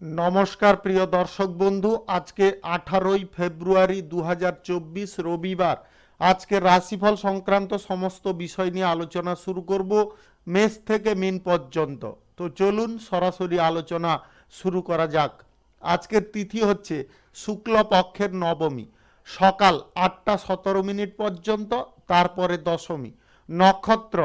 নমস্কার প্রিয় দর্শক বন্ধু, আজকে 18ই ফেব্রুয়ারি 2024 রবিবার। আজকে রাশিফল সংক্রান্ত সমস্ত বিষয় নিয়ে আলোচনা শুরু করব মেষ থেকে মীন পর্যন্ত। তো চলুন সরাসরি আলোচনা শুরু করা যাক। আজকের তিথি হচ্ছে শুক্লপক্ষের নবমী, সকাল 8টা 17 মিনিট পর্যন্ত, তারপরে দশমী। নক্ষত্র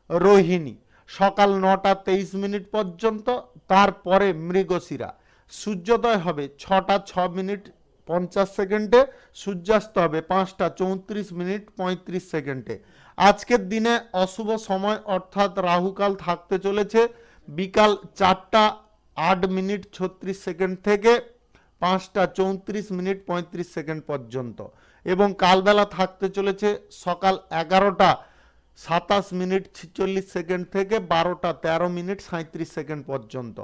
রোহিণী, সকাল 9টা 23 মিনিট পর্যন্ত, তারপরে মৃগশিরা। সূর্যোদয় হবে 6টা 6 মিনিট 50 সেকেন্ডে, সূর্যাস্ত হবে 5টা 34 মিনিট 35 সেকেন্ডে। আজকের দিনে অশুভ সময় অর্থাৎ রাহুকাল থাকতে চলেছে বিকাল 4টা 8 মিনিট 36 সেকেন্ড থেকে 5টা 34 মিনিট 35 সেকেন্ড পর্যন্ত, এবং কালবেলা থাকতে চলেছে সকাল 11টা 27 মিনিট 46 সেকেন্ড থেকে 12টা 13 মিনিট 37 সেকেন্ড পর্যন্ত।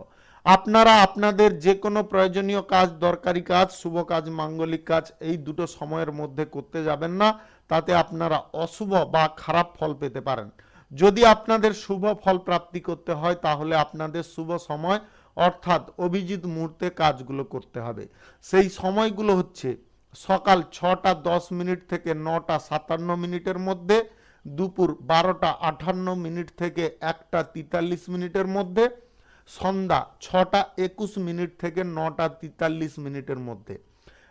আপনারা আপনাদের যে কোনো প্রয়োজনীয় কাজ, দরকারি কাজ, শুভ কাজ, মাঙ্গলিক কাজ এই দুটো সময়ের মধ্যে করতে যাবেন না, তাতে আপনারা অশুভ বা খারাপ ফল পেতে পারেন। যদি আপনাদের শুভ ফল প্রাপ্তি করতে হয় তাহলে আপনাদের শুভ সময় অর্থাৎ অভিজিৎ মুহূর্তে কাজগুলো করতে হবে। সেই সময়গুলো হচ্ছে সকাল 6টা 10 মিনিট থেকে 9টা 57 মিনিটের মধ্যে, দুপুর 12টা 58 মিনিট থেকে 1টা 43 মিনিটের মধ্যে, সন্ধ্যা 6টা 21 মিনিট থেকে 9টা 43 মিনিটের মধ্যে।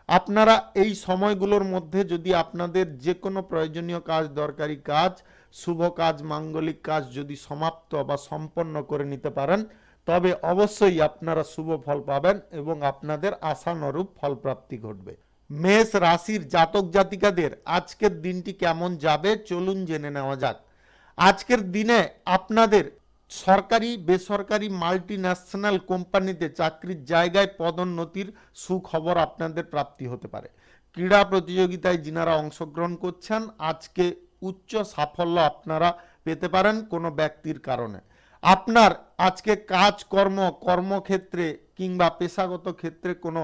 আপনারা এই সময়গুলোর মধ্যে যদি আপনাদের যে কোনো প্রয়োজনীয় কাজ, দরকারি কাজ, শুভ কাজ, মাঙ্গলিক কাজ যদি সমাপ্ত বা সম্পন্ন করে নিতে পারেন তবে অবশ্যই আপনারা শুভ ফল পাবেন এবং আপনাদের আশানুরূপ ফলপ্রাপ্তি ঘটবে। মেষ রাশির জাতক জাতিকাদের আজকের দিনটি কেমন যাবে চলুন জেনে নেওয়া যাক। আজকের দিনে আপনাদের সরকারি, বেসরকারি, মাল্টি ন্যাশনাল কোম্পানিতে চাকরির জায়গায় পদোন্নতির সুখবর আপনাদের প্রাপ্তি হতে পারে। ক্রীড়া প্রতিযোগিতায় যিনারা অংশগ্রহণ করছেন আজকে উচ্চ সাফল্য আপনারা পেতে পারেন কোনো ব্যক্তির কারণে। আপনার আজকে কাজকর্ম, কর্মক্ষেত্রে কিংবা পেশাগত ক্ষেত্রে কোনো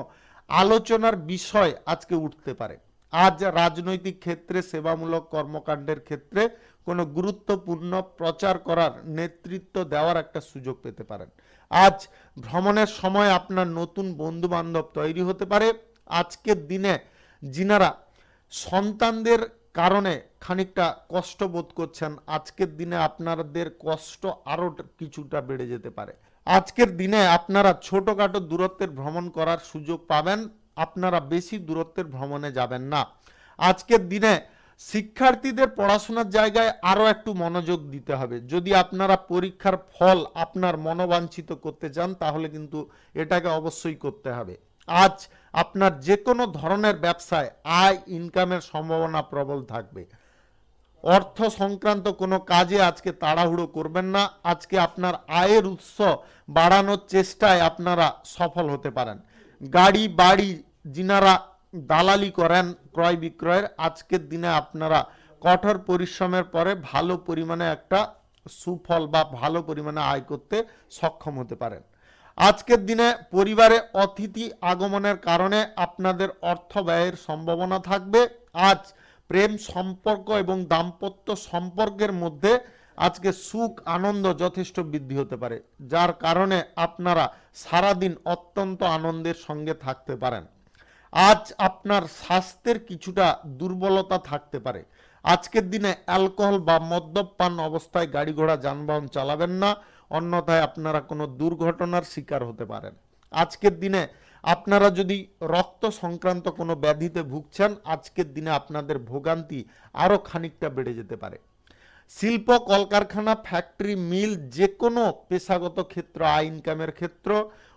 আলোচনার বিষয় আজকে উঠতে পারে। আজ রাজনৈতিক ক্ষেত্রে, সেবামূলক কর্মকাণ্ডের ক্ষেত্রে কোনো গুরুত্বপূর্ণ প্রচার করার, নেতৃত্ব দেওয়ার একটা সুযোগ পেতে পারেন। আজ ভ্রমণের সময় আপনার নতুন বন্ধু বান্ধব তৈরি হতে পারে। আজকের দিনে যিনারা সন্তানদের কারণে খানিকটা কষ্ট বোধ করছেন, আজকের দিনে আপনাদের কষ্ট আরও কিছুটা বেড়ে যেতে পারে। আজকের দিনে আপনারা ছোটোখাটো দূরত্বের ভ্রমণ করার সুযোগ পাবেন, আপনারা বেশি দূরত্বের ভ্রমণে যাবেন না। আজকের দিনে শিক্ষার্থীদের পড়াশোনার জায়গায় আরও একটু মনোযোগ দিতে হবে। যদি আপনারা পরীক্ষার ফল আপনার মনোবাঞ্ছিত করতে চান তাহলে কিন্তু এটাকে অবশ্যই করতে হবে। আজ আপনার যে কোনো ধরনের ব্যবসায় আয় ইনকামের সম্ভাবনা প্রবল থাকবে। অর্থ সংক্রান্ত কোনো কাজে আজকে তাড়াহুড়ো করবেন না। আজকে আপনার আয়ের উৎস বাড়ানোর চেষ্টায় আপনারা সফল হতে পারেন। গাড়ি বাড়ি যিনারা দালালি করেন ক্রয় বিক্রয়ের, আজকের দিনে আপনারা কঠোর পরিশ্রমের পরে ভালো পরিমাণে একটা সুফল বা ভালো পরিমাণে আয় করতে সক্ষম হতে পারেন। আজকের দিনে পরিবারে অতিথি আগমনের কারণে আপনাদের অর্থ ব্যয়ের সম্ভাবনা থাকবে। আজ প্রেম সম্পর্ক এবং দাম্পত্য সম্পর্কের মধ্যে আজকে সুখ আনন্দ যথেষ্ট বৃদ্ধি হতে পারে, যার কারণে আপনারা সারাদিন অত্যন্ত আনন্দের সঙ্গে থাকতে পারেন। আজ আপনার স্বাস্থ্যের কিছুটা দুর্বলতা থাকতে পারে। আজকের দিনে অ্যালকোহল বা মদ্যপান অবস্থায় গাড়ি ঘোড়া যানবাহন চালাবেন না, অন্যথায় আপনারা কোনো দুর্ঘটনার শিকার হতে পারেন। আজকের দিনে আপনারা যদি রক্ত সংক্রান্ত কোনো ব্যাধিতে ভুগছেন, আজকের দিনে আপনাদের ভোগান্তি আরও খানিকটা বেড়ে যেতে পারে। শিল্প, কলকারখানা, ফ্যাক্টরি, মিল, যে কোনো পেশাগত ক্ষেত্র, আয় ইনকামের ক্ষেত্র,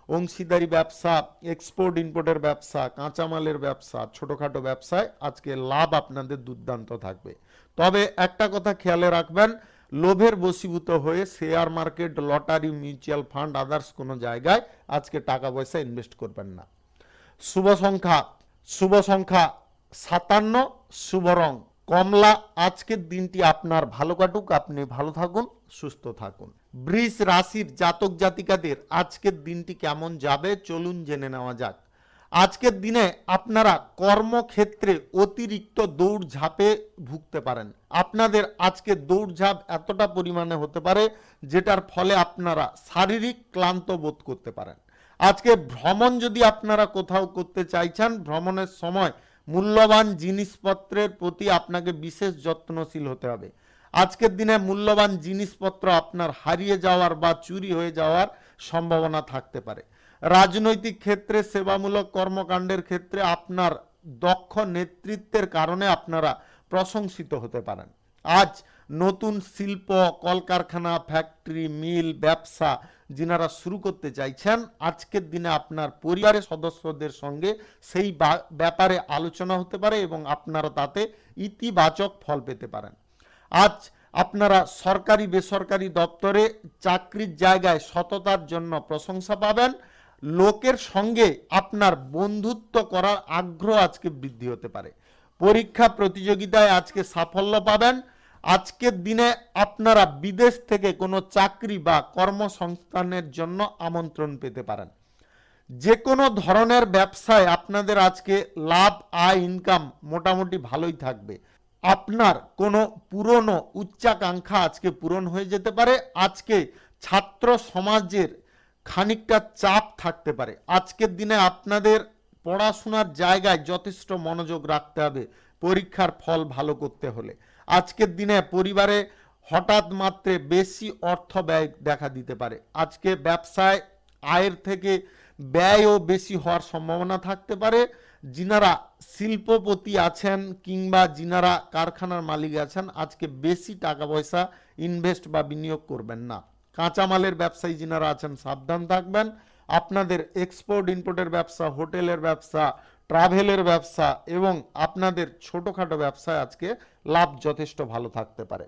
অংশীদারি ব্যবসা, এক্সপোর্ট ইম্পোর্টের ব্যবসা, কাঁচামালের ব্যবসা, ছোটোখাটো ব্যবসায় আজকে লাভ আপনাদের দুর্দান্ত থাকবে। তবে একটা কথা খেয়ালে রাখবেন, লোভের বশীভূত হয়ে share market, lottery, mutual fund, others কোনো জায়গায় আজকে টাকা পয়সা ইনভেস্ট করবেন না। শুভ সংখ্যা 57, শুভ রং কমলা। আজকের দিনটি আপনার ভালো কাটুক, আপনি ভালো থাকুন, সুস্থ থাকুন। বৃষ রাশির জাতক জাতিকাদের আজকের দিনটি কেমন যাবে চলুন জেনে নেওয়া যাক। আজকের দিনে আপনারা কর্মক্ষেত্রে অতিরিক্ত দৌড়ঝাঁপে ভুগতে পারেন। আপনাদের আজকে দৌড়ঝাঁপ এতটা পরিমাণে হতে পারে যেটার ফলে আপনারা শারীরিক ক্লান্ত বোধ করতে পারেন। আজকে ভ্রমণ যদি আপনারা কোথাও করতে চাইছেন, ভ্রমণের সময় মূল্যবান জিনিসপত্রের প্রতি আপনাকে বিশেষ যত্নশীল হতে হবে। আজকের দিনে মূল্যবান জিনিসপত্র আপনার হারিয়ে যাওয়ার বা চুরি হয়ে যাওয়ার সম্ভাবনা থাকতে পারে। রাজনৈতিক ক্ষেত্রে, সেবামূলক কর্মকাণ্ডের ক্ষেত্রে আপনার দক্ষ নেতৃত্বের কারণে আপনারা প্রশংসিত হতে পারেন। আজ নতুন শিল্প, কলকারখানা, ফ্যাক্টরি, মিল, ব্যবসা যিনারা শুরু করতে চাইছেন, আজকের দিনে আপনার পরিবারের সদস্যদের সঙ্গে সেই ব্যাপারে আলোচনা হতে পারে এবং আপনারা তাতে ইতিবাচক ফল পেতে পারেন। আজ আপনারা সরকারি বেসরকারি দপ্তরে চাকরির জায়গায় সততার জন্য প্রশংসা পাবেন। লোকের সঙ্গে আপনার বন্ধুত্ব করার আগ্রহ আজকে বৃদ্ধি হতে পারে। পরীক্ষা প্রতিযোগিতায় আজকে সাফল্য পাবেন। আজকের দিনে আপনারা বিদেশ থেকে কোনো চাকরি বা কর্মসংস্থানের জন্য আমন্ত্রণ পেতে পারেন। যে কোনো ধরনের ব্যবসায় আপনাদের আজকে লাভ, আয়, ইনকাম মোটামুটি ভালোই থাকবে। আপনার কোনো পুরনো উচ্চাকাঙ্ক্ষা আজকে পূরণ হয়ে যেতে পারে। আজকে ছাত্র সমাজের খানিকটা চাপ থাকতে পারে। আজকের দিনে আপনাদের পড়াশোনার জায়গায় যথেষ্ট মনোযোগ রাখতে হবে পরীক্ষার ফল ভালো করতে হলে। আজকের দিনে পরিবারে হঠাৎ মাত্রে বেশি অর্থ ব্যয় দেখা দিতে পারে। আজকে ব্যবসায় আয়ের থেকে ব্যয়ও বেশি হওয়ার সম্ভাবনা থাকতে পারে। যিনারা শিল্পপতি আছেন কিংবা যিনারা কারখানার মালিক আছেন, আজকে বেশি টাকা পয়সা ইনভেস্ট বা বিনিয়োগ করবেন না। কাঁচামালের ব্যবসায়ী যিনারা আছেন সাবধান থাকবেন। আপনাদের এক্সপোর্ট ইম্পোর্টের ব্যবসা, হোটেলের ব্যবসা, ট্রাভেলের ব্যবসা এবং আপনাদের ছোটোখাটো ব্যবসায় আজকে লাভ যথেষ্ট ভালো থাকতে পারে।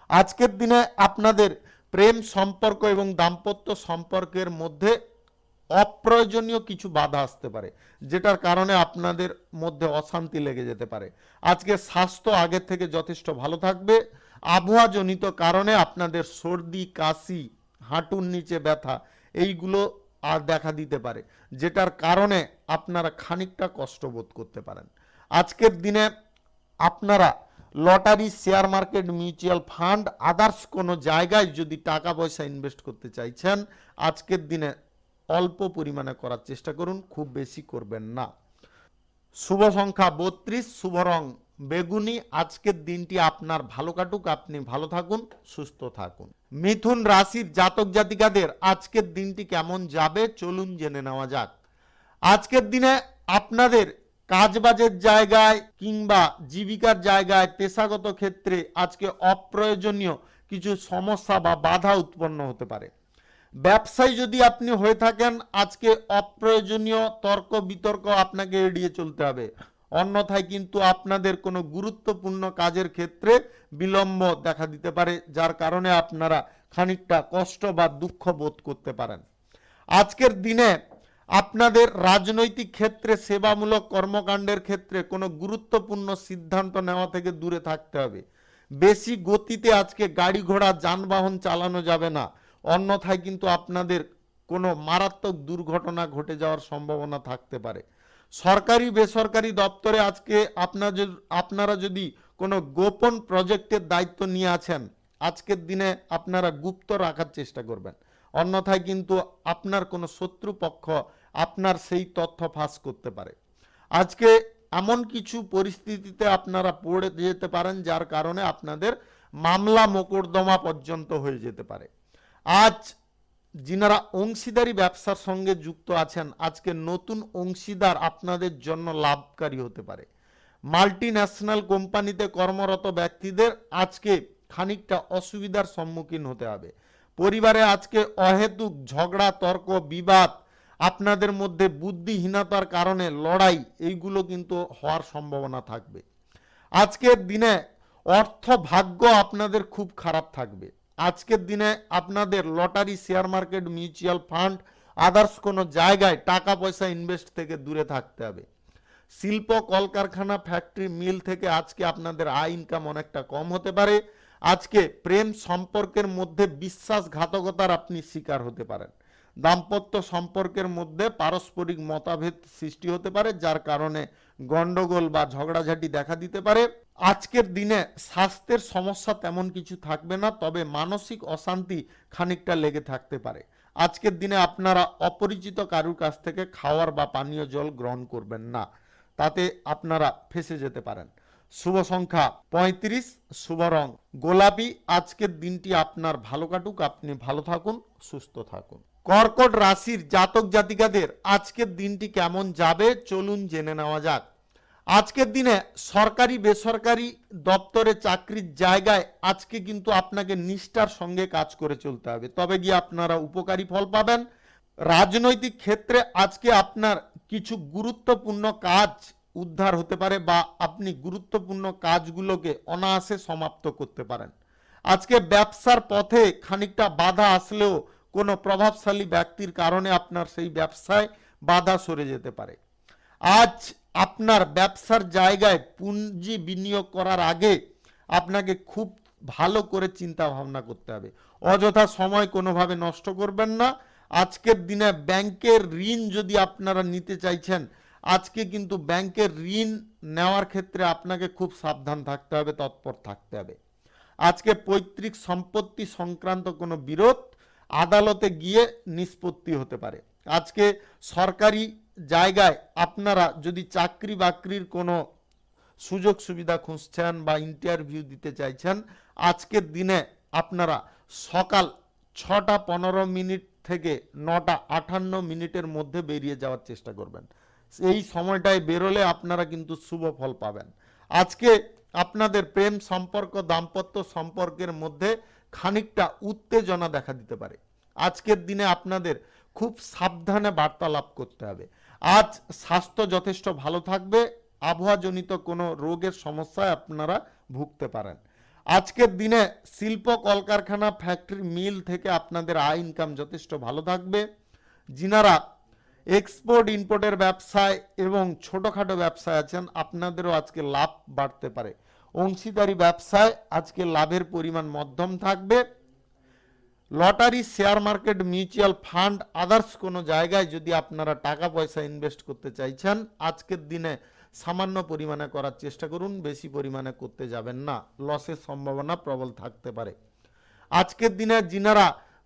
আজকের দিনে আপনাদের প্রেম সম্পর্ক এবং দাম্পত্য সম্পর্কের মধ্যে অপ্রয়োজনীয় কিছু বাধা আসতে পারে, যেটার কারণে আপনাদের মধ্যে অশান্তি লেগে যেতে পারে। আজকে স্বাস্থ্য আগের থেকে যথেষ্ট ভালো থাকবে। আবহাওয়াজনিত কারণে আপনাদের সর্দি, কাশি, হাঁটুর নিচে ব্যথা এইগুলো আর দেখা দিতে পারে, যেটার কারণে আপনারা খানিকটা কষ্ট বোধ করতে পারেন। আজকের দিনে আপনারা lottery, share market, mutual fund, others কোনো জায়গায় যদি টাকা পয়সা ইনভেস্ট করতে চাইছেন, আজকের দিনে অল্প পরিমাণে করার চেষ্টা করুন, খুব বেশি করবেন না। শুভ সংখ্যা 32, শুভ রং বেগুনি। আজকের দিনটি আপনার ভালো কাটুক, আপনি ভালো থাকুন, সুস্থ থাকুন। মিথুন রাশির জাতক জাতিকাদের আজকের দিনটি কেমন যাবে চলুন জেনে নেওয়া যাক। আজকের দিনে আপনাদের কাজবাজের জায়গায় কিংবা জীবিকার জায়গায়, পেশাগত ক্ষেত্রে আজকে অপ্রয়োজনীয় কিছু সমস্যা বা বাধা উৎপন্ন হতে পারে। ব্যবসায়ী যদি আপনি হয়ে থাকেন, আজকে অপ্রয়োজনীয় তর্ক বিতর্ক আপনাকে এড়িয়ে চলতে হবে, অন্যথায় কিন্তু আপনাদের কোনো গুরুত্বপূর্ণ কাজের ক্ষেত্রে বিলম্ব দেখা দিতে পারে, যার কারণে আপনারা খানিকটা কষ্ট বা দুঃখ বোধ করতে পারেন। আজকের দিনে আপনাদের রাজনৈতিক ক্ষেত্রে, সেবামূলক কর্মকাণ্ডের ক্ষেত্রে কোনো গুরুত্বপূর্ণ সিদ্ধান্ত নেওয়া থেকে দূরে থাকতে হবে। বেশি গতিতে আজকে গাড়ি ঘোড়া যানবাহন চালানো যাবে না, অন্যথায় কিন্তু আপনাদের কোনো মারাত্মক দুর্ঘটনা ঘটে যাওয়ার সম্ভাবনা থাকতে পারে। সরকারি বেসরকারি দপ্তরে আজকে আপনারা যদি কোনো গোপন প্রজেক্টের দায়িত্ব নিয়ে আছেন, আজকের দিনে আপনারা গুপ্ত রাখার চেষ্টা করবেন, অন্যথায় কিন্তু আপনার কোনো শত্রুপক্ষ আপনার সেই তথ্য ফাঁস করতে পারে। আজকে এমন কিছু পরিস্থিতিতে আপনারা পড়ে যেতে পারেন, যার কারণে আপনাদের মামলা মোকদ্দমা পর্যন্ত হয়ে যেতে পারে। আজ যিনারা অংশীদারি ব্যবসার সঙ্গে যুক্ত আছেন, আজকে নতুন অংশীদার আপনাদের জন্য লাভকারী হতে পারে। মাল্টি ন্যাশনাল কোম্পানিতে কর্মরত ব্যক্তিদের আজকে খানিকটা অসুবিধার সম্মুখীন হতে হবে। পরিবারে আজকে অহেতুক ঝগড়া, তর্ক, বিবাদ, আপনাদের মধ্যে বুদ্ধিহীনতার কারণে লড়াই, এইগুলো কিন্তু হওয়ার সম্ভাবনা থাকবে। আজকের দিনে অর্থ ভাগ্য আপনাদের খুব খারাপ থাকবে। আজকের দিনে আপনাদের lottery, share market, mutual fund, others কোনো জায়গায় টাকা পয়সা ইনভেস্ট থেকে দূরে থাকতে হবে। শিল্প, কলকারখানা, ফ্যাক্টরি, মিল থেকে আজকে আপনাদের আয় ইনকাম অনেকটা কম হতে পারে। আজকে প্রেম সম্পর্কের মধ্যে বিশ্বাসঘাতকতার আপনি শিকার হতে পারেন। দাম্পত্য সম্পর্কের মধ্যে পারস্পরিক মতভেদ সৃষ্টি হতে পারে, যার কারণে গন্ডগোল বা ঝগড়াঝাটি দেখা দিতে পারে। আজকের দিনে স্বাস্থ্যের সমস্যা তেমন কিছু থাকবে না, তবে মানসিক অশান্তি খানিকটা লেগে থাকতে পারে। আজকের দিনে আপনারা অপরিচিত কারুর কাছ থেকে খাওয়ার বা পানীয় জল গ্রহণ করবেন না, তাতে আপনারা ফেঁসে যেতে পারেন। শুভ সংখ্যা 35, শুভ রং গোলাপি। আজকের দিনটি আপনার ভালো কাটুক, আপনি ভালো থাকুন, সুস্থ থাকুন। কর্কট রাশির জাতক জাতিকাদের আজকের দিনটি কেমন যাবে চলুন জেনে নেওয়া যাক। আজকের দিনে সরকারি বেসরকারি দপ্তরে চাকরির জায়গায় আজকে কিন্তু আপনাকে নিষ্ঠার সঙ্গে কাজ করে চলতে হবে, তবে গিয়ে আপনারা উপকারী ফল পাবেন। রাজনৈতিক ক্ষেত্রে আজকে আপনার কিছু গুরুত্বপূর্ণ কাজ উদ্ধার হতে পারে বা আপনি গুরুত্বপূর্ণ কাজগুলোকে অনায়াসে সমাপ্ত করতে পারেন। আজকে ব্যবসার পথে খানিকটা বাধা আসলেও কোনো প্রভাবশালী ব্যক্তির কারণে আপনার সেই ব্যবসায় বাধা সরে যেতে পারে। আজ আপনার ব্যবসার জায়গায় পুঁজি বিনিয়োগ করার আগে আপনাকে খুব ভালো করে চিন্তা ভাবনা করতে হবে, অযথা সময় কোনোভাবে নষ্ট করবেন না। আজকের দিনে ব্যাংকের ঋণ যদি আপনারা নিতে চাইছেন, আজকে কিন্তু ব্যাংকের ঋণ নেওয়ার ক্ষেত্রে আপনাকে খুব সাবধান থাকতে হবে, তৎপর থাকতে হবে। আজকে পৈতৃক সম্পত্তি সংক্রান্ত কোনো বিরোধ আদালতে গিয়ে নিষ্পত্তি হতে পারে। আজকে সরকারি জায়গায় আপনারা যদি চাকরি বাকরির কোনো সুযোগ সুবিধা খুঁজছেন বা ইন্টারভিউ দিতে চাইছেন, আজকের দিনে আপনারা সকাল 6:15 থেকে 9:58 মধ্যে বেরিয়ে যাওয়ার চেষ্টা করবেন। এই সময়টায় বেরোলে আপনারা কিন্তু শুভ ফল পাবেন। আজকে আপনাদের প্রেম সম্পর্ক দাম্পত্য সম্পর্কের মধ্যে খানিকটা উত্তেজনা দেখা দিতে পারে। আজকের দিনে আপনাদের খুব সাবধানে বার্তালাপ করতে হবে। আজ স্বাস্থ্য যথেষ্ট ভালো থাকবে, আবহাওয়াজনিত কোনো রোগের সমস্যায় আপনারা ভুগতে পারেন। আজকের দিনে শিল্প কলকারখানা ফ্যাক্টরি মিল থেকে আপনাদের আয় ইনকাম যথেষ্ট ভালো থাকবে। যিনারা এক্সপোর্ট ইম্পোর্টের ব্যবসায় এবং ছোটোখাটো ব্যবসায় আছেন, আপনাদেরও আজকে লাভ বাড়তে পারে। অংশীদারি ব্যবসায় আজকে লাভের পরিমাণ মধ্যম থাকবে। Lottery, share market, mutual fund, others কোনো জায়গায় যদি আপনারা টাকা পয়সা ইনভেস্ট করতে চাইছেন, আজকের দিনে সামান্য পরিমাণে করার চেষ্টা করুন, বেশি পরিমাণে করতে যাবেন না, লসের সম্ভাবনা প্রবল থাকতে পারে। আজকের দিনে যিনারা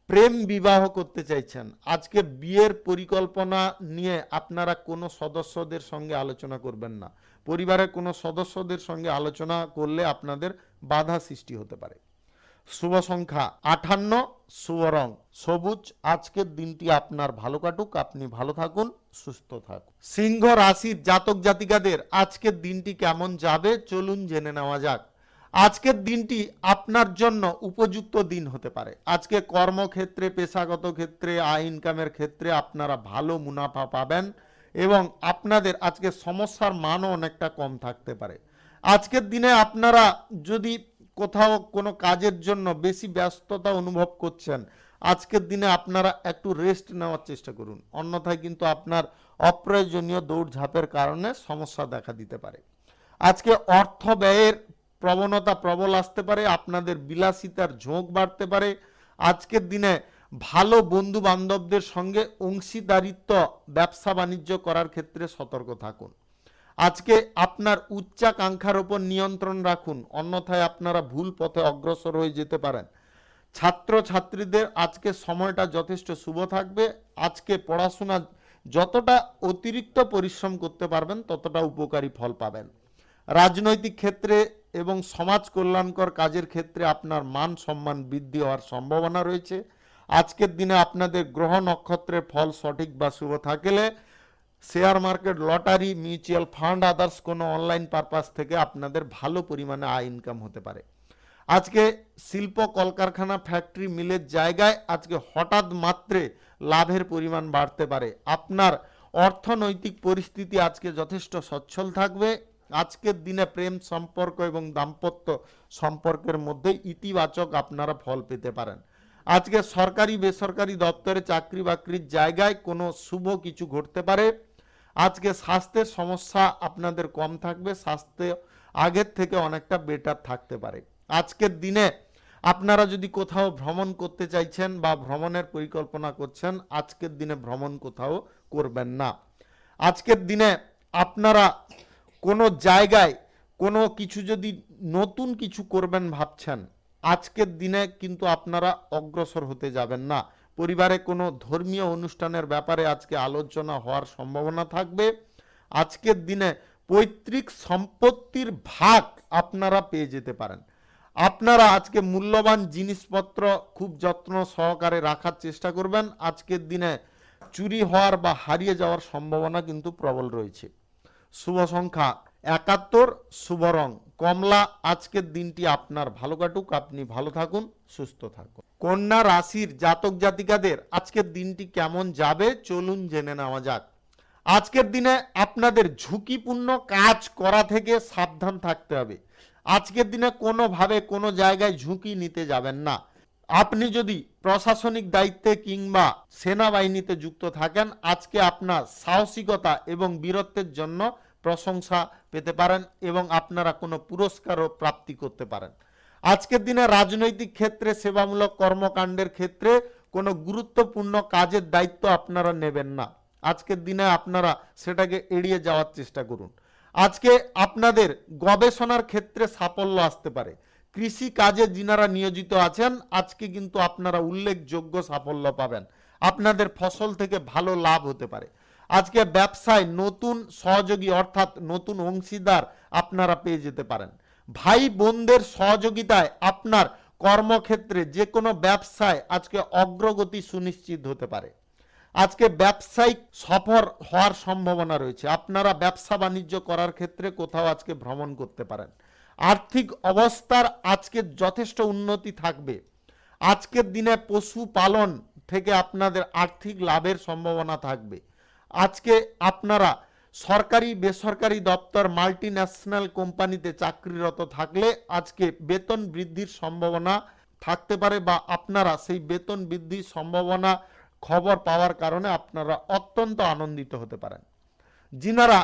প্রেম বিবাহ করতে চাইছেন, আজকে বিয়ের পরিকল্পনা নিয়ে আপনারা কোনো সদস্যদের সঙ্গে আলোচনা করবেন না, পরিবারের কোনো সদস্যদের সঙ্গে আলোচনা করলে আপনাদের বাধা সৃষ্টি হতে পারে। শুভ সংখ্যা 58, শুভ রং সবুজ। আজকের দিনটি আপনার ভালো কাটুক, আপনি ভালো থাকুন, সুস্থ থাকুন। সিংহ রাশির জাতক জাতিকাদের আজকের দিনটি কেমন যাবে চলুন জেনে নেওয়া যাক। আজকের দিনটি আপনার জন্য উপযুক্ত দিন হতে পারে। আজকে কর্মক্ষেত্রে, পেশাগত ক্ষেত্রে, আয় ইনকামের ক্ষেত্রে আপনারা ভালো মুনাফা পাবেন এবং আপনাদের আজকে সমস্যার মানও অনেকটা কম থাকতে পারে। আজকের দিনে আপনারা যদি কোথাও কোনো কাজের জন্য বেশি ব্যস্ততা অনুভব করছেন, আজকের দিনে আপনারা একটু রেস্ট নেওয়ার চেষ্টা করুন, অন্যথায় কিন্তু আপনার অপ্রয়োজনীয় দৌড়ঝাঁপের কারণে সমস্যা দেখা দিতে পারে। আজকে অর্থ ব্যয়ের প্রবণতা প্রবল আসতে পারে, আপনাদের বিলাসিতার ঝোঁক বাড়তে পারে। আজকের দিনে ভালো বন্ধু বান্ধবদের সঙ্গে অংশীদারিত্ব ব্যবসা বাণিজ্য করার ক্ষেত্রে সতর্ক থাকুন। আজকে আপনার উচ্চাকাঙ্ক্ষার উপর নিয়ন্ত্রণ রাখুন, অন্যথায় আপনারা ভুল পথে অগ্রসর হয়ে যেতে পারেন। ছাত্র ছাত্রীদের আজকে সময়টা যথেষ্ট শুভ থাকবে। আজকে পড়াশোনা যতটা অতিরিক্ত পরিশ্রম করতে পারবেন ততটা উপকারী ফল পাবেন। রাজনৈতিক ক্ষেত্রে এবং সমাজ কল্যাণকর কাজের ক্ষেত্রে আপনার মান সম্মান বৃদ্ধি হওয়ার সম্ভাবনা রয়েছে। আজকের দিনে আপনাদের গ্রহ নক্ষত্রের ফল সঠিক বা শুভ থাকলে share market, lottery, mutual fund, others কোনো অনলাইন পারপাস থেকে আপনাদের ভালো পরিমাণে আয় ইনকাম হতে পারে। আজকে শিল্প কলকারখানা ফ্যাক্টরি মিলের জায়গায় আজকে হঠাৎ মাত্রে লাভের পরিমাণ বাড়তে পারে। আপনার অর্থনৈতিক পরিস্থিতি আজকে যথেষ্ট সচ্ছল থাকবে। আজকের দিনে প্রেম সম্পর্ক এবং দাম্পত্য সম্পর্কের মধ্যে ইতিবাচক আপনারা ফল পেতে পারেন। আজকে সরকারি বেসরকারি দপ্তরে চাকরি বাকরির জায়গায় কোনো শুভ কিছু ঘটতে পারে। আজকে স্বাস্থ্যের সমস্যা আপনাদের কম থাকবে, স্বাস্থ্য আগের থেকে অনেকটা বেটার থাকতে পারে। আজকের দিনে আপনারা যদি কোথাও ভ্রমণ করতে চাইছেন বা ভ্রমণের পরিকল্পনা করছেন, আজকের দিনে ভ্রমণ কোথাও করবেন না। আজকের দিনে আপনারা কোনো জায়গায় কোনো কিছু যদি নতুন কিছু করবেন ভাবছেন, আজকের দিনে কিন্তু আপনারা অগ্রসর হতে যাবেন না, পরিবারে কোনো ধর্মীয় অনুষ্ঠানের ব্যাপারে আজকে আলোচনা হওয়ার সম্ভাবনা থাকবে। আজকের দিনে পৈতৃক সম্পত্তির ভাগ আপনারা পেয়ে যেতে পারেন। আপনারা আজকে মূল্যবান জিনিসপত্র খুব যত্ন সহকারে রাখার চেষ্টা করবেন। আজকের দিনে চুরি হওয়ার বা হারিয়ে যাওয়ার সম্ভাবনা কিন্তু প্রবল রয়েছে। শুভ সংখ্যা ৭১, শুভ রং কমলা। আজকের দিনটি আপনার ভালো কাটুক, আপনি ভালো থাকুন, সুস্থ থাকুন। কন্যা রাশির জাতক জাতিকাদের আজকের দিনটি কেমন যাবে চলুন জেনে নেওয়া যাক। আজকের দিনে আপনাদের ঝুঁকিপূর্ণ কাজ করা থেকে সাবধান থাকতে হবে। আজকের দিনে কোনোভাবে কোনো জায়গায় ঝুঁকি নিতে যাবেন না। আপনি যদি প্রশাসনিক দায়িত্বে কিংবা সেনাবাহিনীতে যুক্ত থাকেন, আজকে আপনার সাহসিকতা এবং বীরত্বের জন্য প্রশংসা পেতে পারেন এবং আপনারা কোনো পুরস্কারও প্রাপ্তি করতে পারেন। আজকের দিনে রাজনৈতিক ক্ষেত্রে, সেবামূলক কর্মকাণ্ডের ক্ষেত্রে কোনো গুরুত্বপূর্ণ কাজের দায়িত্ব আপনারা নেবেন না। আজকের দিনে আপনারা সেটাকে এড়িয়ে যাওয়ার চেষ্টা করুন। আজকে আপনাদের গবেষণার ক্ষেত্রে সাফল্য আসতে পারে। কৃষি কাজে যিনারা নিয়োজিত আছেন, আজকে কিন্তু আপনারা উল্লেখযোগ্য সাফল্য পাবেন। আপনাদের ফসল থেকে ভালো লাভ হতে পারে। আজকে ব্যবসায় নতুন সহযোগী অর্থাৎ নতুন অংশীদার আপনারা পেয়ে যেতে পারেন। ভাই বোনদের সহযোগিতায় আপনার কর্মক্ষেত্রে যে কোনো ব্যবসায় আজকে অগ্রগতি সুনিশ্চিত হতে পারে। আজকে ব্যবসায়িক সফল হওয়ার সম্ভাবনা রয়েছে। আপনারা ব্যবসা বাণিজ্য করার ক্ষেত্রে কোথাও আজকে ভ্রমণ করতে পারেন। আর্থিক অবস্থার আজকে যথেষ্ট উন্নতি থাকবে। আজকের দিনে পশুপালন থেকে আপনাদের আর্থিক লাভের সম্ভাবনা থাকবে। আজকে আপনারা সরকারি বেসরকারি দপ্তর মাল্টি ন্যাশনাল কোম্পানিতে চাকরিরত থাকলে আজকে বেতন বৃদ্ধির সম্ভাবনা থাকতে পারে, বা আপনারা সেই বেতন বৃদ্ধির সম্ভাবনা খবর পাওয়ার কারণে আপনারা অত্যন্ত আনন্দিত হতে পারেন। যিনারা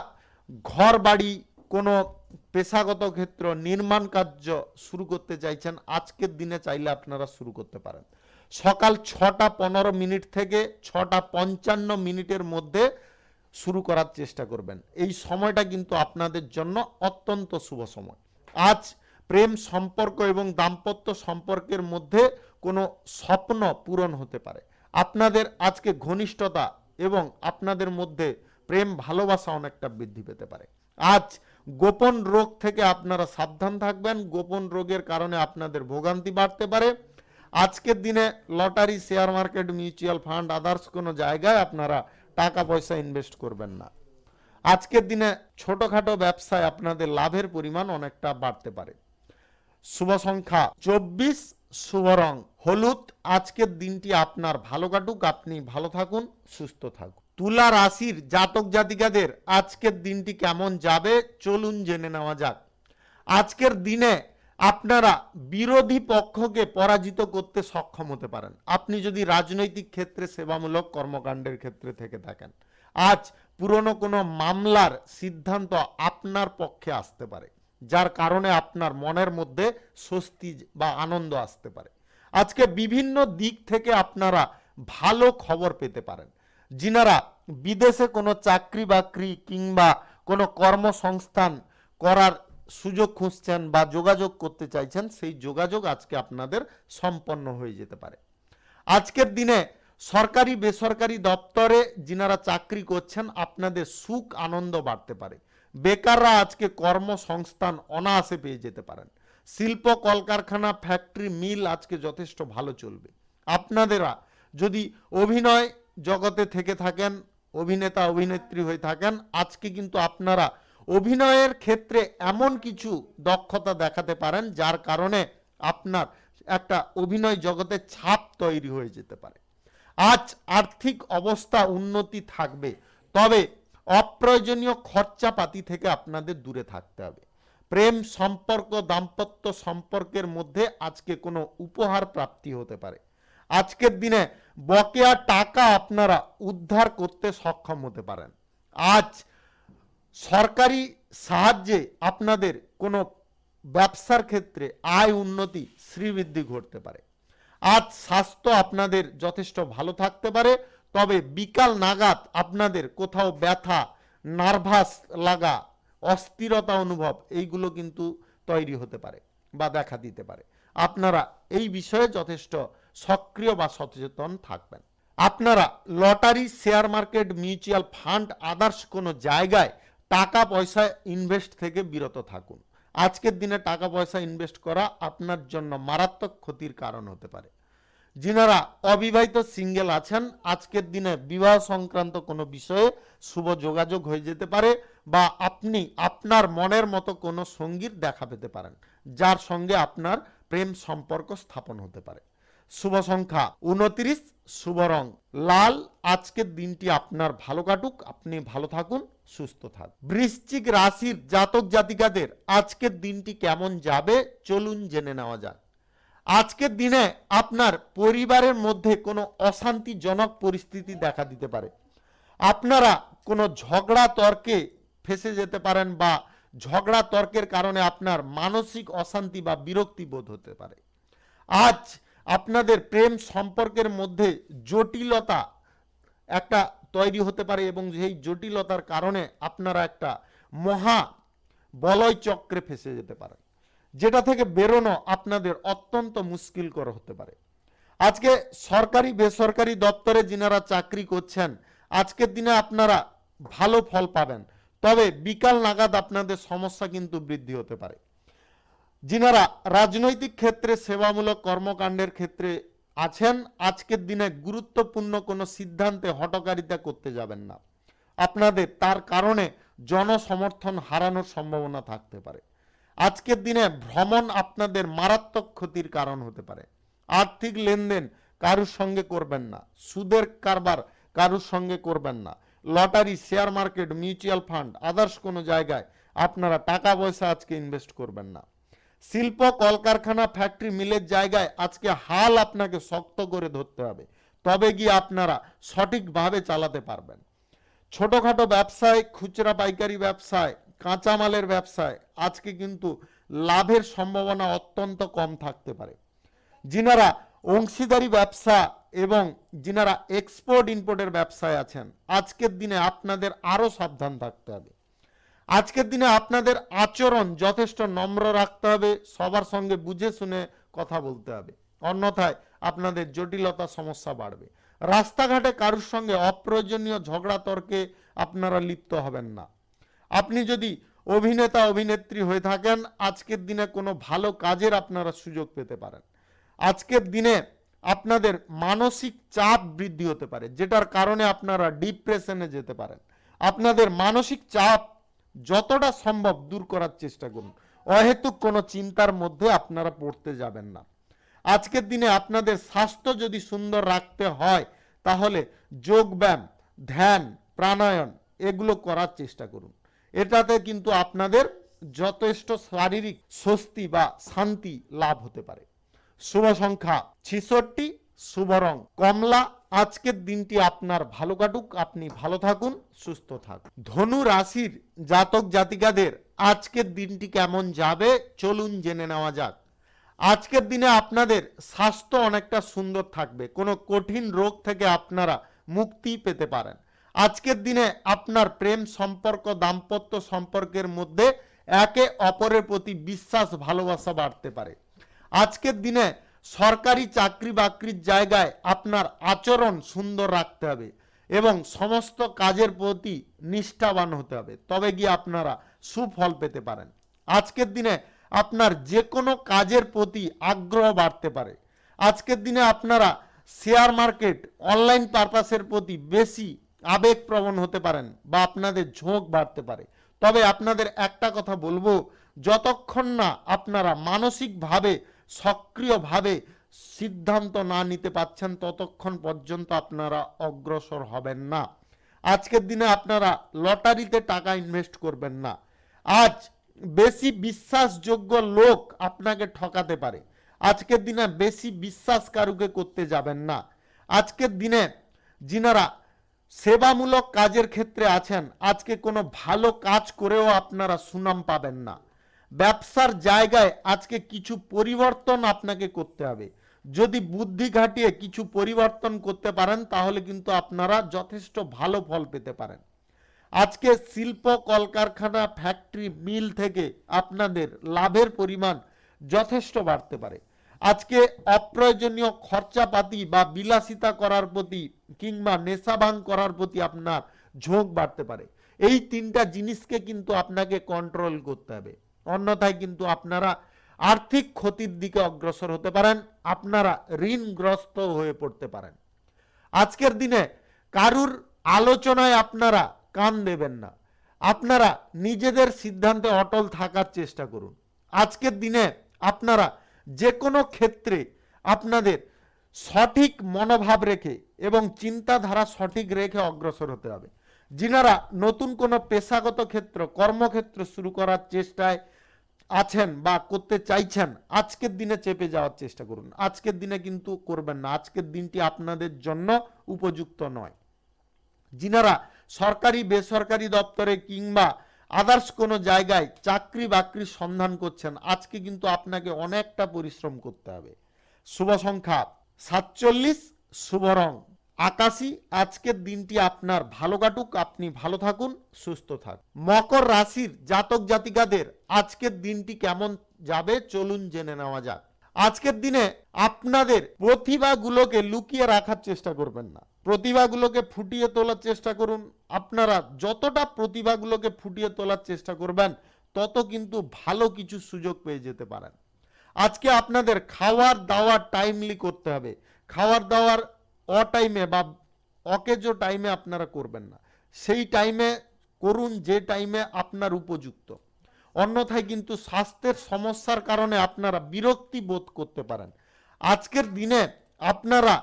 ঘর বাড়ি কোনো পেশাগত ক্ষেত্র নির্মাণ কার্য শুরু করতে চাইছেন, আজকের দিনে চাইলে আপনারা শুরু করতে পারেন। সকাল ৬টা ১৫ থেকে ৬টা ৫৫ মধ্যে শুরু করার চেষ্টা করবেন। এই সময়টা কিন্তু আপনাদের জন্য অত্যন্ত শুভ সময়। আজ প্রেম সম্পর্ক এবং দাম্পত্য সম্পর্কের মধ্যে কোনো স্বপ্ন পূরণ হতে পারে। আপনাদের আজকে ঘনিষ্ঠতা এবং আপনাদের মধ্যে প্রেম ভালোবাসা অনেকটা বৃদ্ধি পেতে পারে। আজ গোপন রোগ থেকে আপনারা সাবধান থাকবেন। গোপন রোগের কারণে আপনাদের ভোগান্তি বাড়তে পারে। আজকের দিনে lottery, share market, mutual fund, others কোনো জায়গায় আপনারা টাকা পয়সা ইনভেস্ট করবেন না। আজকের দিনে ছোটখাটো ব্যবসায় আপনাদের লাভের পরিমাণ অনেকটা বাড়তে পারে। শুভ সংখ্যা ২৪, শুভ রং হলুদ। আজকের দিনটি আপনার ভালো কাটুক, আপনি ভালো থাকুন, সুস্থ থাকুন। তুলা রাশির জাতক জাতিকাদের আজকের দিনটি কেমন যাবে চলুন জেনে নেওয়া যাক। আজকের দিনে আপনারা বিরোধী পক্ষকে পরাজিত করতে সক্ষম হতে পারেন। আপনি যদি রাজনৈতিক ক্ষেত্রে, সেবামূলক কর্মকাণ্ডের ক্ষেত্রে থেকে থাকেন, আজ পুরনো কোনো মামলার সিদ্ধান্ত আপনার পক্ষে আসতে পারে, যার কারণে আপনার মনের মধ্যে স্বস্তি বা আনন্দ আসতে পারে। আজকে বিভিন্ন দিক থেকে আপনারা ভালো খবর পেতে পারেন। যিনারা বিদেশে কোনো চাকরি বাকরি কিংবা কোনো কর্মসংস্থান করার সুযোগ খুঁজছেন বা যোগাযোগ করতে চাইছেন, সেই যোগাযোগ আজকে আপনাদের সম্পন্ন হয়ে যেতে পারে। আজকের দিনে সরকারি বেসরকারি দপ্তরে যিনারা চাকরি করছেন, আপনাদের সুখ আনন্দ বাড়তে পারে। বেকাররা আজকে কর্মসংস্থান অনায়াসে পেয়ে যেতে পারেন। শিল্প কলকারখানা, ফ্যাক্টরি, মিল আজকে যথেষ্ট ভালো চলবে। আপনাদেরা যদি অভিনয় জগতে থেকে থাকেন, অভিনেতা অভিনেত্রী হয়ে থাকেন, আজকে কিন্তু আপনারা অভিনয়ের ক্ষেত্রে এমন কিছু দক্ষতা দেখাতে পারেন যার কারণে আপনার একটা অভিনয় জগতে ছাপ তৈরি হয়ে যেতে পারে। আজ আর্থিক অবস্থা উন্নতি থাকবে, তবে অপ্রয়োজনীয় খরচাপাতি থেকে আপনাদের দূরে থাকতে হবে। প্রেম সম্পর্ক, দাম্পত্য সম্পর্কের মধ্যে আজকে কোনো উপহার প্রাপ্তি হতে পারে। আজকের দিনে বকেয়া টাকা আপনারা উদ্ধার করতে সক্ষম হতে পারেন। আজ সরকারি সাহায্যে আপনাদের কোনো ব্যবসার ক্ষেত্রে আয় উন্নতি, শ্রীবৃদ্ধি ঘটতে পারে। আজ স্বাস্থ্য আপনাদের যথেষ্ট ভালো থাকতে পারে, তবে বিকাল নাগাদ আপনাদের কোথাও ব্যথা, নার্ভাস লাগা, অস্থিরতা অনুভব এইগুলো কিন্তু তৈরি হতে পারে বা দেখা দিতে পারে। আপনারা এই বিষয়ে যথেষ্ট সক্রিয় বা সচেতন থাকবেন। আপনারা lottery, share market, mutual fund, others কোনো জায়গায় টাকা পয়সা ইনভেস্ট থেকে বিরত থাকুন। আজকের দিনে টাকা পয়সা ইনভেস্ট করা আপনার জন্য মারাত্মক ক্ষতির কারণ হতে পারে। যিনারা অবিবাহিত সিঙ্গেল আছেন, আজকের দিনে বিবাহ সংক্রান্ত কোনো বিষয়ে শুভ যোগাযোগ হয়ে যেতে পারে, বা আপনি আপনার মনের মতো কোনো সঙ্গীর দেখা পেতে পারেন, যার সঙ্গে আপনার প্রেম সম্পর্ক স্থাপন হতে পারে। শুভ সংখ্যা 29, শুভ রং লাল। আজকের দিনটি আপনার ভালো কাটুক, আপনি ভালো থাকুন, সুস্থ থাকুন। বৃশ্চিক রাশির জাতক জাতিকাদের আজকের দিনটি কেমন যাবে চলুন জেনে নেওয়া যাক। আজকের দিনে আপনার পরিবারের মধ্যে কোনো অশান্তিজনক পরিস্থিতি দেখা দিতে পারে। আপনারা কোনো ঝগড়া তর্কে ফেঁসে যেতে পারেন, বা ঝগড়া তর্কের কারণে আপনার মানসিক অশান্তি বা বিরক্তি বোধ হতে পারে। আজ আপনাদের প্রেম সম্পর্কের মধ্যে জটিলতা একটা তৈরি হতে পারে, এবং সেই জটিলতার কারণে আপনারা একটা মহা বলয় চক্রে ফেঁসে যেতে পারেন, যেটা থেকে বেরোনো আপনাদের অত্যন্ত মুশকিলকর হতে পারে। আজকে সরকারি বেসরকারি দপ্তরে যিনারা চাকরি করছেন, আজকের দিনে আপনারা ভালো ফল পাবেন, তবে বিকাল নাগাদ আপনাদের সমস্যা কিন্তু বৃদ্ধি হতে পারে। যিনারা রাজনৈতিক ক্ষেত্রে সেবামূলক কর্মকাণ্ডের ক্ষেত্রে আছেন, আজকের দিনে গুরুত্বপূর্ণ কোনো সিদ্ধান্তে হঠকারিতা করতে যাবেন না। আপনাদের তার কারণে জনসমর্থন হারানোর সম্ভাবনা থাকতে পারে। আজকের দিনে ভ্রমণ আপনাদের মারাত্মক ক্ষতির কারণ হতে পারে। আর্থিক লেনদেন কারুর সঙ্গে করবেন না। সুদের কারবার কারুর সঙ্গে করবেন না। Lottery, share market, mutual fund, others কোনো জায়গায় আপনারা টাকা পয়সা আজকে ইনভেস্ট করবেন না। শিল্প, কলকারখানা, ফ্যাক্টরি, মিলের জায়গায় আজকে হাল আপনাকে শক্ত করে ধরতে হবে, তবে গিয়ে আপনারা সঠিকভাবে চালাতে পারবেন। ছোটখাটো ব্যবসায়, খুচরা পাইকারি ব্যবসায়, কাঁচামালের ব্যবসায় আজকে কিন্তু লাভের সম্ভাবনা অত্যন্ত কম থাকতে পারে। যিনারা অংশীদারি ব্যবসা এবং যিনারা এক্সপোর্ট ইম্পোর্টের ব্যবসায় আছেন, আজকের দিনে আপনাদের আরো সাবধান থাকতে হবে। আজকের দিনে আপনাদের আচরণ যথেষ্ট নম্র রাখতে হবে, সবার সঙ্গে বুঝে শুনে কথা বলতে হবে, অন্যথায় আপনাদের জটিলতা সমস্যা বাড়বে। রাস্তাঘাটে কারুর সঙ্গে অপ্রয়োজনীয় ঝগড়া তর্কে আপনারা লিপ্ত হবেন না। আপনি যদি অভিনেতা অভিনেত্রী হয়ে থাকেন, আজকের দিনে কোনো ভালো কাজের আপনারা সুযোগ পেতে পারেন। আজকের দিনে আপনাদের মানসিক চাপ বৃদ্ধি হতে পারে, যেটার কারণে আপনারা ডিপ্রেশনে যেতে পারেন। আপনাদের মানসিক চাপ যতটা সম্ভব দূর করার চেষ্টা করুন। অহেতুক কোনো চিন্তার মধ্যে আপনারা পড়তে যাবেন না। আজকের দিনে আপনাদের স্বাস্থ্য যদি সুন্দর রাখতে হয়, তাহলে যোগ ব্যায়াম, ধ্যান, প্রাণায়াম এগুলো করার চেষ্টা করুন। এটাতে কিন্তু আপনাদের যথেষ্ট শারীরিক স্বস্তি বা শান্তি লাভ হতে পারে। শুভ সংখ্যা 66, শুভ রং কমলা। আজকের দিনটি আপনার ভালো কাটুক, আপনি ভালো থাকুন, সুস্থ থাকুন। ধনু রাশির জাতক জাতিকাদের আজকের দিনটি কেমন যাবে চলুন জেনে নেওয়া যাক। আজকের দিনে আপনাদের স্বাস্থ্য অনেকটা সুন্দর থাকবে, কোনো কঠিন রোগ থেকে আপনারা মুক্তি পেতে পারেন। আজকের দিনে আপনার প্রেম সম্পর্ক, দাম্পত্য সম্পর্কের মধ্যে একে অপরের প্রতি বিশ্বাস, ভালোবাসা বাড়তে পারে। আজকের দিনে সরকারি চাকরি বাকরির জায়গায় আপনার আচরণ সুন্দর রাখতে হবে এবং সমস্ত কাজের প্রতি নিষ্ঠাবান হতে হবে, তবে গিয়ে আপনারা সুফল পেতে পারেন। আজকের দিনে আপনার যে কোনো কাজের প্রতি আগ্রহ বাড়তে পারে। আজকের দিনে আপনারা শেয়ার মার্কেট, অনলাইন পারপাসের প্রতি বেশি আবেগপ্রবণ হতে পারেন, বা আপনাদের ঝোঁক বাড়তে পারে। তবে আপনাদের একটা কথা বলবো, যতক্ষণ না আপনারা মানসিকভাবে সক্রিয়ভাবে সিদ্ধান্ত না নিতে পারছেন, ততক্ষণ পর্যন্ত আপনারা অগ্রসর হবেন না। আজকের দিনে আপনারা লটারিতে টাকা ইনভেস্ট করবেন না। আজ বেশি বিশ্বাসযোগ্য লোক আপনাকে ঠকাতে পারে। আজকের দিনে বেশি বিশ্বাস কারুকে করতে যাবেন না। আজকের দিনে যিনারা সেবামূলক কাজের ক্ষেত্রে আছেন, আজকে কোনো ভালো কাজ করেও আপনারা সুনাম পাবেন না। ব্যবসার জায়গায় আজকে কিছু পরিবর্তন আপনাকে করতে হবে। যদি বুদ্ধি খাটিয়ে কিছু পরিবর্তন করতে পারেন, তাহলে কিন্তু আপনারা যথেষ্ট ভালো ফল পেতে পারেন। আজকে শিল্প, কলকারখানা, ফ্যাক্টরি, মিল থেকে আপনাদের লাভের পরিমাণ যথেষ্ট বাড়তে পারে। আজকে অপ্রয়োজনীয় খরচাপাতি বা বিলাসিতা করার প্রতি কিংবা নেশা ভাঙ করার প্রতি আপনার ঝোঁক বাড়তে পারে। এই তিনটা জিনিসকে কিন্তু আপনাকে কন্ট্রোল করতে হবে, অন্যথায় কিন্তু আপনারা আর্থিক ক্ষতির দিকে অগ্রসর হতে পারেন, আপনারা ঋণগ্রস্ত হয়ে পড়তে পারেন। আজকের দিনে কারুর আলোচনায় আপনারা কান দেবেন না, আপনারা নিজেদের সিদ্ধান্তে অটল থাকার চেষ্টা করুন। আজকের দিনে আপনারা যে কোনো ক্ষেত্রে আপনাদের সঠিক মনোভাব রেখে এবং চিন্তাধারা সঠিক রেখে অগ্রসর হতে হবে। যিনারা নতুন কোনো পেশাগত ক্ষেত্র কর্মক্ষেত্র শুরু করার চেষ্টায় আছেন বা করতে চাইছেন, আজকের দিনে চেপে যাওয়ার চেষ্টা করুন। আজকের দিনে কিন্তু করবেন না, আজকের দিনটি আপনাদের জন্য উপযুক্ত নয়। যিনারা সরকারি বেসরকারি দপ্তরে কিংবা আদার্স কোনো জায়গায় চাকরি বাকরির সন্ধান করছেন, আজকে কিন্তু আপনাকে অনেকটা পরিশ্রম করতে হবে। শুভ সংখ্যা 47, শুভ রং আকাশী। আজকের দিনটি আপনার ভালো কাটুক, আপনি ভালো থাকুন, সুস্থ থাকুন। মকর রাশির জাতক জাতিকাদের আজকের দিনটি কেমন যাবে চলুন জেনে নেওয়া যাক। আজকের দিনে আপনাদের প্রতিভাগুলোকে লুকিয়ে রাখার চেষ্টা করবেন না, প্রতিভাগুলোকে ফুটিয়ে তোলার চেষ্টা করুন। আপনারা যতটা প্রতিভাগুলোকে ফুটিয়ে তোলার চেষ্টা করবেন তত কিন্তু ভালো কিছু সুযোগ পেয়ে যেতে পারেন। আজকে আপনাদের খাওয়ার দাওয়ার টাইমলি করতে হবে, খাওয়ার দাওয়ার অটাইমে বা অকেজো টাইমে আপনারা করবেন না, সেই টাইমে করুন যে টাইমে আপনার উপযুক্ত, অন্যথায় কিন্তু স্বাস্থ্যের সমস্যার কারণে আপনারা বিরক্তি বোধ করতে পারেন। আজকের দিনে আপনারা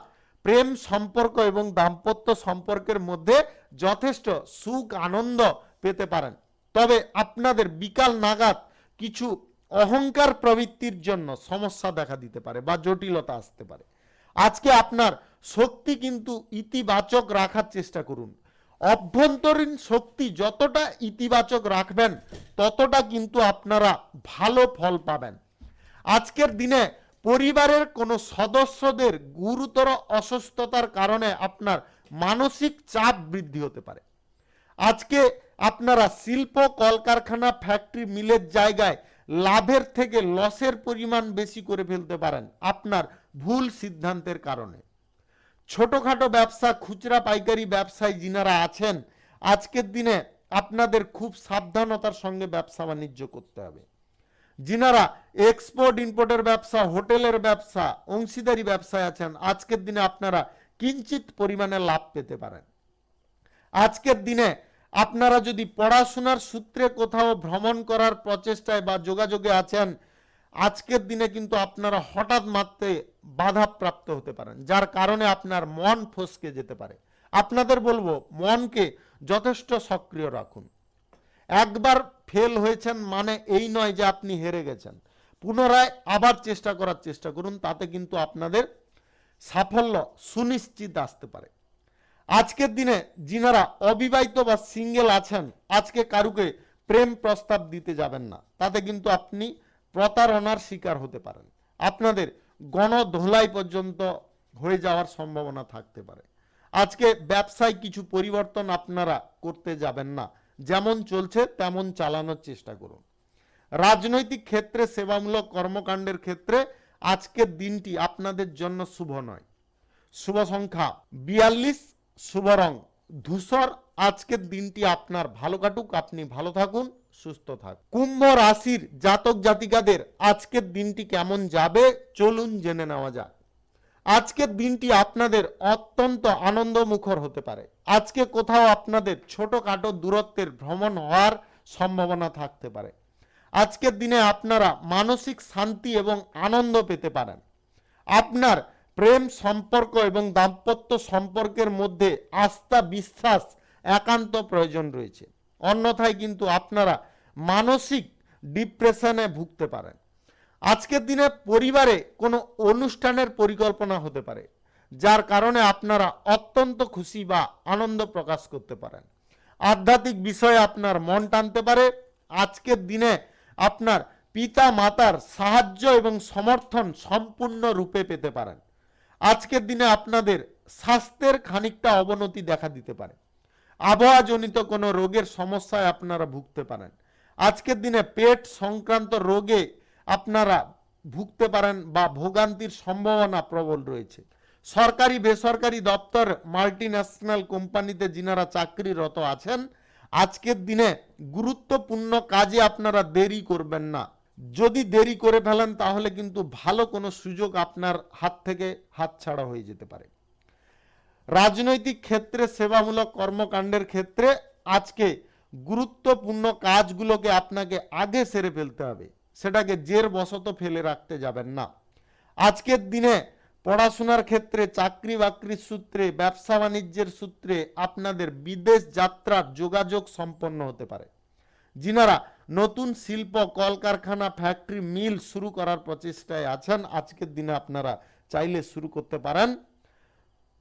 প্রেম সম্পর্ক এবং দাম্পত্য সম্পর্কের মধ্যে যথেষ্ট সুখ আনন্দ পেতে পারেন, তবে আপনাদের বিকাল নাগাদ কিছু অহংকার প্রবৃত্তির জন্য সমস্যা দেখা দিতে পারে বা জটিলতা আসতে পারে। আজকে আপনার শক্তি কিন্তু ইতিবাচক রাখার চেষ্টা করুন, অভ্যন্তরীণ শক্তি যতটা ইতিবাচক রাখবেন ততটা কিন্তু আপনারা ভালো ফল পাবেন। আজকের দিনে পরিবারের কোনো সদস্যদের গুরুতর অসুস্থতার কারণে আপনার মানসিক চাপ বৃদ্ধি হতে পারে। আজকে আপনারা শিল্প কলকারখানা ফ্যাক্টরি মিলের জায়গায় লাভের থেকে লসের পরিমাণ বেশি করে ফেলতে পারেন আপনার ভুল সিদ্ধান্তের কারণে। ছোটখাটো ব্যবসা খুচরা পাইকারি ব্যবসায় যিনারা আছেন, আজকের দিনে আপনাদের খুব সাবধানতার সঙ্গে ব্যবসা বাণিজ্য করতে হবে। যিনারা এক্সপোর্ট ইম্পোর্টের ব্যবসা হোটেলের ব্যবসা অংশীদারি ব্যবসায় আছেন, আজকের দিনে আপনারা কিঞ্চিত পরিমাণে লাভ পেতে পারেন। আজকের দিনে আপনারা যদি পড়াশোনার সূত্রে কোথাও ভ্রমণ করার প্রচেষ্টায় বা যোগাযোগে আছেন, আজকের দিনে কিন্তু আপনারা হঠাৎ মাত্রে বাধাপ্রাপ্ত হতে পারেন, যার কারণে আপনার মন ফসকে যেতে পারে। আপনাদের বলবো মনকে যথেষ্ট সক্রিয় রাখুন। একবার ফেল হয়েছেন মানে এই নয় যে আপনি হেরে গেছেন, পুনরায় আবার চেষ্টা করার চেষ্টা করুন, তাতে কিন্তু আপনাদের সাফল্য সুনিশ্চিত আসতে পারে। আজকের দিনে যিনারা অবিবাহিত বা সিঙ্গেল আছেন, আজকে কারুকে প্রেম প্রস্তাব দিতে যাবেন না, তাতে কিন্তু আপনি প্রতারণার শিকার হতে পারেন, আপনাদের গণধোলাই পর্যন্ত হয়ে যাওয়ার সম্ভাবনা থাকতে পারে। আজকে ব্যবসায় কিছু পরিবর্তন আপনারা করতে যাবেন না, যেমন চলছে তেমন চালানোর চেষ্টা করুন। রাজনৈতিক ক্ষেত্রে সেবামূলক কর্মকাণ্ডের ক্ষেত্রে আজকের দিনটি আপনাদের জন্য শুভ নয়। শুভ সংখ্যা 42, শুভ রং ধূসর। আজকের দিনটি আপনার ভালো কাটুক, আপনি ভালো থাকুন, সুস্থ থাকুন। কুম্ভ রাশির জাতক জাতিকাদের আজকের দিনটি কেমন যাবে চলুন জেনে নেওয়া যাক। আজকের দিনটি আপনাদের অত্যন্ত আনন্দমুখর হতে পারে। আজকে কোথাও আপনাদের ছোটখাটো দূরত্বের ভ্রমণ হওয়ার সম্ভাবনা থাকতে পারে। আজকের দিনে আপনারা মানসিক শান্তি এবং আনন্দ পেতে পারেন। আপনার প্রেম সম্পর্ক এবং দাম্পত্য সম্পর্কের মধ্যে আস্থা বিশ্বাস একান্ত প্রয়োজন রয়েছে, অন্যথায় কিন্তু আপনারা মানসিক ডিপ্রেশনে ভুগতে পারেন। আজকের দিনে পরিবারে কোনো অনুষ্ঠানের পরিকল্পনা হতে পারে, যার কারণে আপনারা অত্যন্ত খুশি বা আনন্দ প্রকাশ করতে পারেন। আধ্যাত্মিক বিষয়ে আপনার মন টানতে পারে। আজকের দিনে আপনার পিতা মাতার সাহায্য এবং সমর্থন সম্পূর্ণরূপে পেতে পারেন। আজকের দিনে আপনাদের স্বাস্থ্যের খানিকটা অবনতি দেখা দিতে পারে। আবহাওয়াজনিত কোনো রোগের সমস্যায় আপনারা ভুগতে পারেন। আজকের দিনে পেট সংক্রান্ত রোগে আপনারা ভুগতে পারেন বা ভোগান্তির সম্ভাবনা প্রবল রয়েছে। সরকারি বেসরকারি দপ্তর মাল্টিন্যাশনাল কোম্পানিতে যিনারা চাকরিরত আছেন, আজকের দিনে গুরুত্বপূর্ণ কাজে আপনারা দেরি করবেন না। যদি দেরি করে ফেলেন তাহলে কিন্তু ভালো কোনো সুযোগ আপনার হাত থেকে হাতছাড়া হয়ে যেতে পারে। রাজনৈতিক ক্ষেত্রে সেবামূলক কর্মকাণ্ডের ক্ষেত্রে আজকে গুরুত্বপূর্ণ কাজগুলোকে আপনাকে আগে সেরে ফেলতে হবে, সেটাকে জের বশত ফেলে রাখতে যাবেন না। আজকের দিনে পড়াশোনার ক্ষেত্রে, চাকরি বাকরির সূত্রে, ব্যবসা বাণিজ্যের সূত্রে আপনাদের বিদেশ যাত্রার যোগাযোগ সম্পন্ন হতে পারে। যিনারা নতুন শিল্প, কলকারখানা, ফ্যাক্টরি, মিল শুরু করার প্রচেষ্টায় আছেন, আজকের দিনে আপনারা চাইলে শুরু করতে পারেন।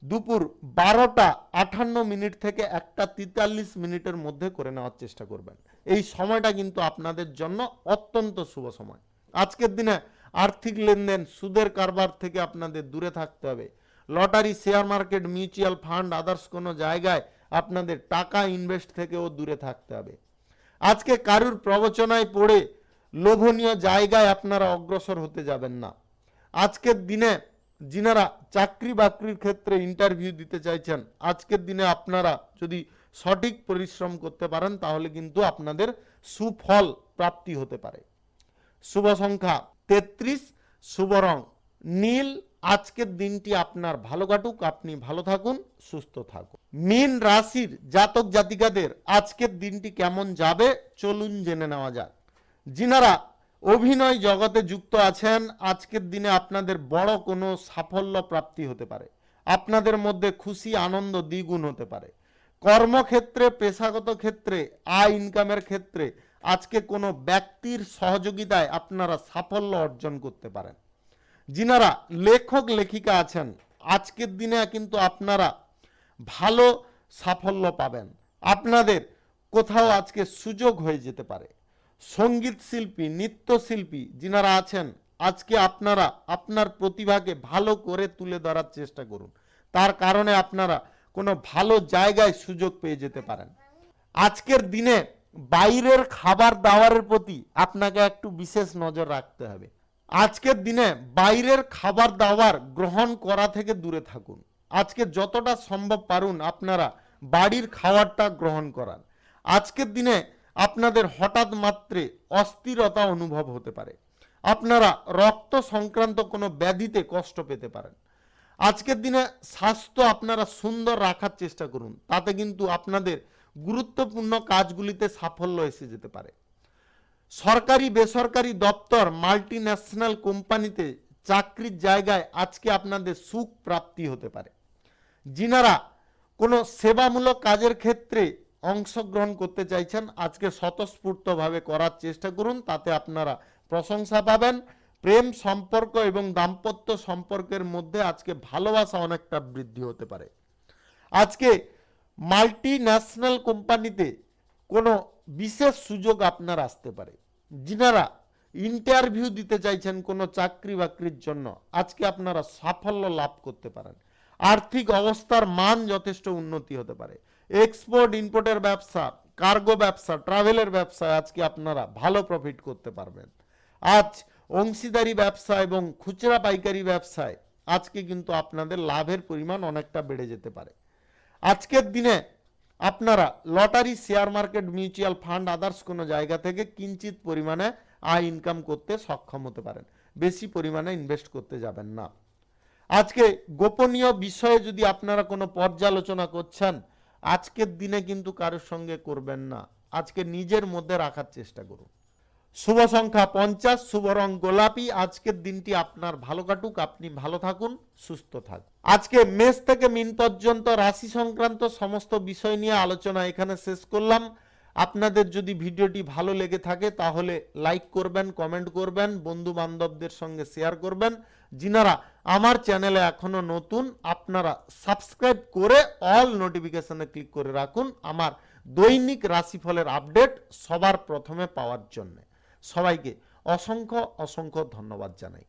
দুপুর 12:58 থেকে 1:43 মধ্যে করে নেওয়ার চেষ্টা করবেন। এই সময়টা কিন্তু আপনাদের জন্য অত্যন্ত শুভ সময়। আজকের দিনে আর্থিক লেনদেন, সুদের কারবার থেকে আপনাদের দূরে থাকতে হবে। Lottery, share market, mutual fund, others কোনো জায়গায় আপনাদের টাকা ইনভেস্ট থেকেও দূরে থাকতে হবে। আজকে কারুর প্রবচনায় পড়ে লোভনীয় জায়গায় আপনারা অগ্রসর হতে যাবেন না। আজকের দিনে যিনারা চাকরি বাকরির ক্ষেত্রে ইন্টারভিউ দিতে চাইছেন, আজকের দিনে আপনারা যদি সঠিক পরিশ্রম করতে পারেন তাহলে কিন্তু আপনাদের সুফল প্রাপ্তি হতে পারে। শুভ সংখ্যা 33, শুভ রং নীল। আজকের দিনটি আপনার ভালো কাটুক, আপনি ভালো থাকুন, সুস্থ থাকুন। মীন রাশির জাতক জাতিকাদের আজকের দিনটি কেমন যাবে চলুন জেনে নেওয়া যাক। যিনারা অভিনয় জগতে যুক্ত আছেন, আজকের দিনে আপনাদের বড় কোনো সাফল্য প্রাপ্তি হতে পারে। আপনাদের মধ্যে খুশি আনন্দ দ্বিগুণ হতে পারে। কর্মক্ষেত্রে, পেশাগত ক্ষেত্রে, আয় ইনকামের ক্ষেত্রে আজকে কোনো ব্যক্তির সহযোগিতায় আপনারা সাফল্য অর্জন করতে পারেন। যিনারা লেখক লেখিকা আছেন, আজকের দিনে কিন্তু আপনারা ভালো সাফল্য পাবেন। আপনাদের কোথাও আজকে সুযোগ হয়ে যেতে পারে। সঙ্গীত শিল্পী, নৃত্যশিল্পী যিনারা আছেন, আজকে আপনারা আপনার প্রতিভাকে ভালো করে তুলে ধরার চেষ্টা করুন। তার কারণে আপনারা কোনো ভালো জায়গায় সুযোগ পেয়ে যেতে পারেন। আজকের দিনে বাইরের খাবার দাবারের প্রতি আপনাকে একটু বিশেষ নজর রাখতে হবে। আজকের দিনে বাইরের খাবার দাবার গ্রহণ করা থেকে দূরে থাকুন। আজকে যতটা সম্ভব পারুন আপনারা বাড়ির খাবারটা গ্রহণ করান। আজকের দিনে আপনাদের হঠাৎ মাত্রে অস্থিরতা অনুভব হতে পারে। আপনারা রক্ত সংক্রান্ত কোনো ব্যাধিতে কষ্ট পেতে পারেন। আজকের দিনে স্বাস্থ্য আপনারা সুন্দর রাখার চেষ্টা করুন, তাতে কিন্তু আপনাদের গুরুত্বপূর্ণ কাজগুলিতে সাফল্য এসে যেতে পারে। সরকারি বেসরকারি দপ্তর, মাল্টিন্যাশনাল কোম্পানিতে চাকরির জায়গায় আজকে আপনাদের সুখ প্রাপ্তি হতে পারে। যিনারা কোনো সেবামূলক কাজের ক্ষেত্রে অংশগ্রহণ করতে চাইছেন, আজকে স্বতঃস্ফূর্তভাবে করার চেষ্টা করুন, তাতে আপনারা প্রশংসা পাবেন। প্রেম সম্পর্ক এবং দাম্পত্য সম্পর্কের মধ্যে আজকে ভালোবাসা অনেকটা বৃদ্ধি হতে পারে। আজকে মাল্টিন্যাশনাল কোম্পানিতে কোনো বিশেষ সুযোগ আপনার আসতে পারে। যিনারা ইন্টারভিউ দিতে চাইছেন কোনো চাকরি বাকরির জন্য, আজকে আপনারা সাফল্য লাভ করতে পারেন। আর্থিক অবস্থার মান যথেষ্ট উন্নতি হতে পারে। এক্সপোর্ট ইম্পোর্টের ব্যবসা, কার্গো ব্যবসা, ট্রাভেলের ব্যবসায় আজকে আপনারা ভালো প্রফিট করতে পারবেন। আজ অংশীদারি ব্যবসা এবং খুচরা পাইকারি ব্যবসায় আজকে কিন্তু আপনাদের লাভের পরিমাণ অনেকটা বেড়ে যেতে পারে। আজকের দিনে আপনারা lottery, share market, mutual fund, others কোনো জায়গা থেকে কিঞ্চিত পরিমাণে আয় ইনকাম করতে সক্ষম হতে পারেন। বেশি পরিমাণে ইনভেস্ট করতে যাবেন না। আজকে গোপনীয় বিষয়ে যদি আপনারা কোনো পর্যালোচনা করছেন, আজকের দিনে কিন্তু কারোর সঙ্গে করবেন না। আজকে নিজের মধ্যে রাখার চেষ্টা করুন। শুভ সংখ্যা 50, শুভ রং গোলাপি। আজকের দিনটি আপনার ভালো কাটুক, আপনি ভালো থাকুন, সুস্থ থাকুন। আজকে মেষ থেকে মীন পর্যন্ত রাশি সংক্রান্ত সমস্ত বিষয় নিয়ে আলোচনা এখানে শেষ করলাম। আপনাদের যদি ভিডিওটি ভালো লেগে থাকে তাহলে লাইক করবেন, কমেন্ট করবেন, বন্ধু বান্ধবদের সঙ্গে শেয়ার করবেন। যিনারা আমার চ্যানেলে এখনো নতুন, আপনারা সাবস্ক্রাইব করে অল নোটিফিকেশনে ক্লিক করে রাখুন আমার দৈনিক রাশিফলের আপডেট সবার প্রথমে পাওয়ার জন্য। সবাইকে অসংখ্য অসংখ্য ধন্যবাদ জানাই।